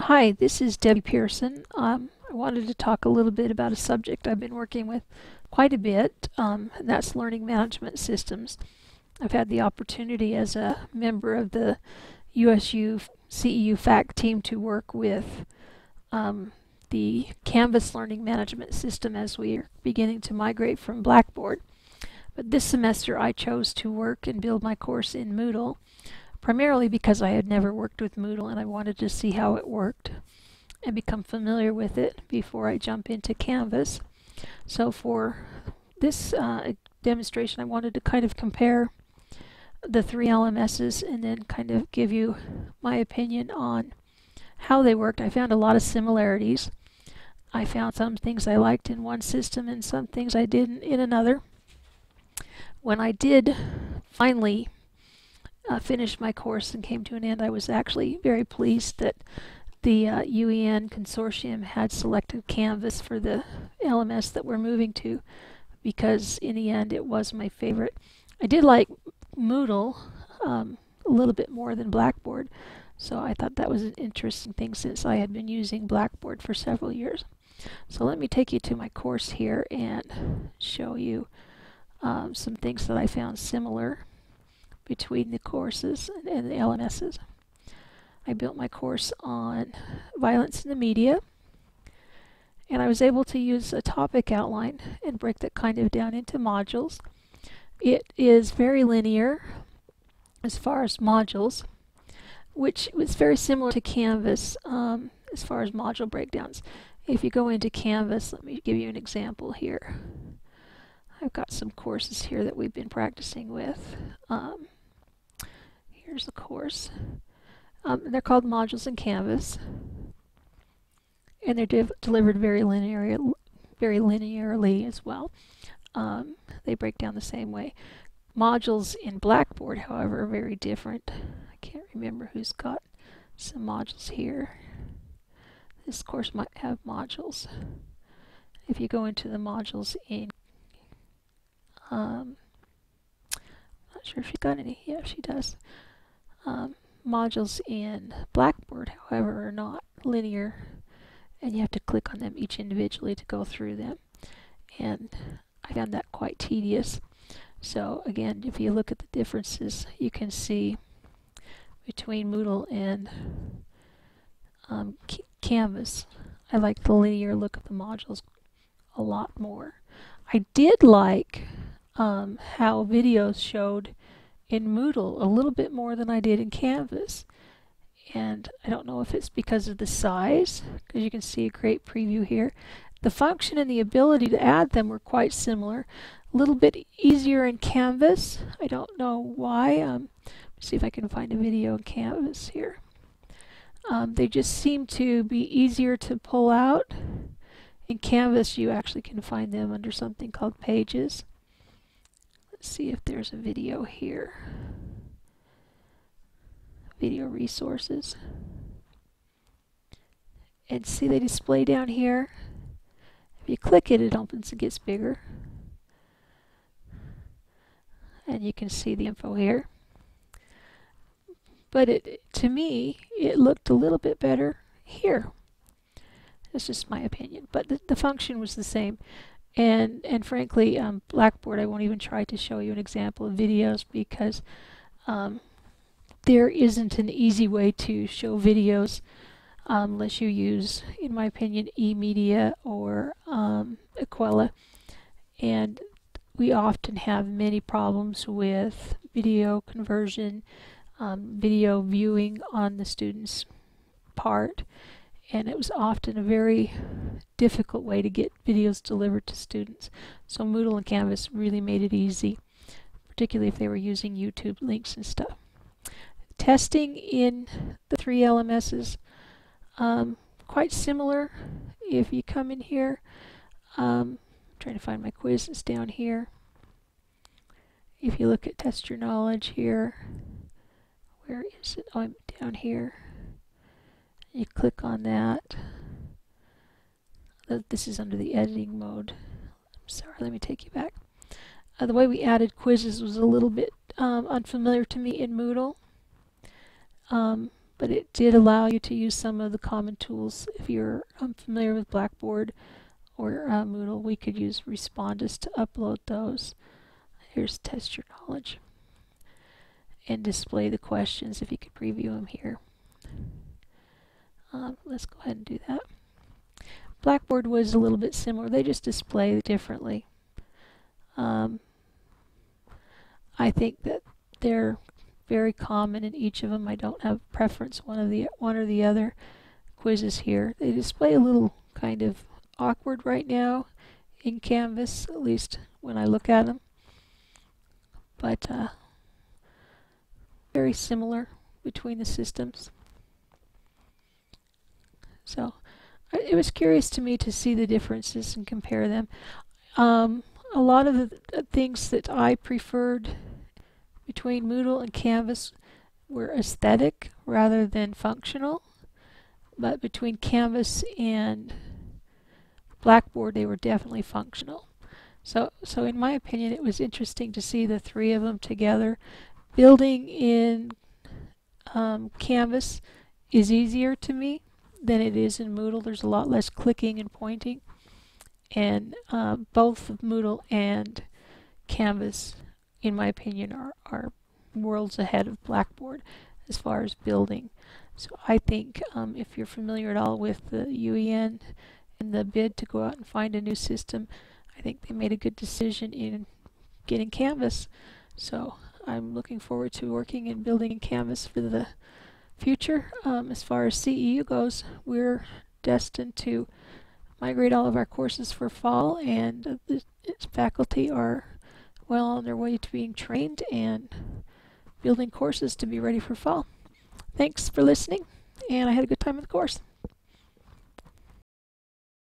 Hi, this is Debbie Pearson. I wanted to talk a little bit about a subject I've been working with quite a bit, and that's learning management systems. I've had the opportunity as a member of the USU CEU FAC team to work with the Canvas learning management system as we are beginning to migrate from Blackboard. But this semester I chose to work and build my course in Moodle, primarily because I had never worked with Moodle and I wanted to see how it worked and become familiar with it before I jump into Canvas. So for this demonstration I wanted to kind of compare the three LMSs and then kind of give you my opinion on how they worked. I found a lot of similarities. I found some things I liked in one system and some things I didn't in another. When I did finally finish my course and came to an end, I was actually very pleased that the UEN consortium had selected Canvas for the LMS that we're moving to, because in the end it was my favorite. I did like Moodle a little bit more than Blackboard, so I thought that was an interesting thing since I had been using Blackboard for several years. So let me take you to my course here and show you some things that I found similar between the courses and the LMSs. I built my course on violence in the media, and I was able to use a topic outline and break that kind of down into modules. It is very linear as far as modules, which was very similar to Canvas as far as module breakdowns. If you go into Canvas, let me give you an example here. I've got some courses here that we've been practicing with. Here's the course. They're called modules in Canvas, and they're delivered very linearly as well. They break down the same way. Modules in Blackboard, however, are very different. I can't remember who's got some modules here. This course might have modules. If you go into the modules in, not sure if she's got any. Yeah, she does. Modules in Blackboard, however, are not linear, and you have to click on them each individually to go through them, and I found that quite tedious. So again, if you look at the differences, you can see between Moodle and Canvas, I like the linear look of the modules a lot more. I did like how videos showed in Moodle a little bit more than I did in Canvas, and I don't know if it's because of the size, because you can see a great preview here. The function and the ability to add them were quite similar. A little bit easier in Canvas. I don't know why. Let's see if I can find a video in Canvas here. They just seem to be easier to pull out. In Canvas you actually can find them under something called Pages. Let's see if there's a video here. Video resources. And see, they display down here. If you click it, it opens and gets bigger. And you can see the info here. But to me, it looked a little bit better here. That's just my opinion. But the function was the same. And frankly, Blackboard, I won't even try to show you an example of videos because there isn't an easy way to show videos unless you use, in my opinion, eMedia or Aquila. And we often have many problems with video conversion, video viewing on the student's part. And it was often a very difficult way to get videos delivered to students. So Moodle and Canvas really made it easy, particularly if they were using YouTube links and stuff. Testing in the three LMSs, quite similar. If you come in here, I'm trying to find my quiz, it's down here. If you look at Test Your Knowledge here, where is it? Oh, I'm down here. You click on that. This is under the editing mode. I'm sorry, let me take you back. The way we added quizzes was a little bit unfamiliar to me in Moodle. but it did allow you to use some of the common tools. If you're familiar with Blackboard or Moodle, we could use Respondus to upload those. Here's Test Your Knowledge. And display the questions if you could preview them here. Let's go ahead and do that. Blackboard was a little bit similar. They just display differently. I think that they're very common in each of them. I don't have preference one or the other. Quizzes here. They display a little kind of awkward right now in Canvas, at least when I look at them. But very similar between the systems. So it was curious to me to see the differences and compare them. A lot of the things that I preferred between Moodle and Canvas were aesthetic rather than functional, but between Canvas and Blackboard they were definitely functional. So in my opinion it was interesting to see the three of them together. Building in Canvas is easier to me than it is in Moodle. There's a lot less clicking and pointing, and both Moodle and Canvas, in my opinion, are worlds ahead of Blackboard as far as building. So I think if you're familiar at all with the UEN and the bid to go out and find a new system, I think they made a good decision in getting Canvas. So I'm looking forward to working and building in Canvas for the future. As far as CEU goes, we're destined to migrate all of our courses for fall, and the faculty are well on their way to being trained and building courses to be ready for fall. Thanks for listening, and I had a good time with the course.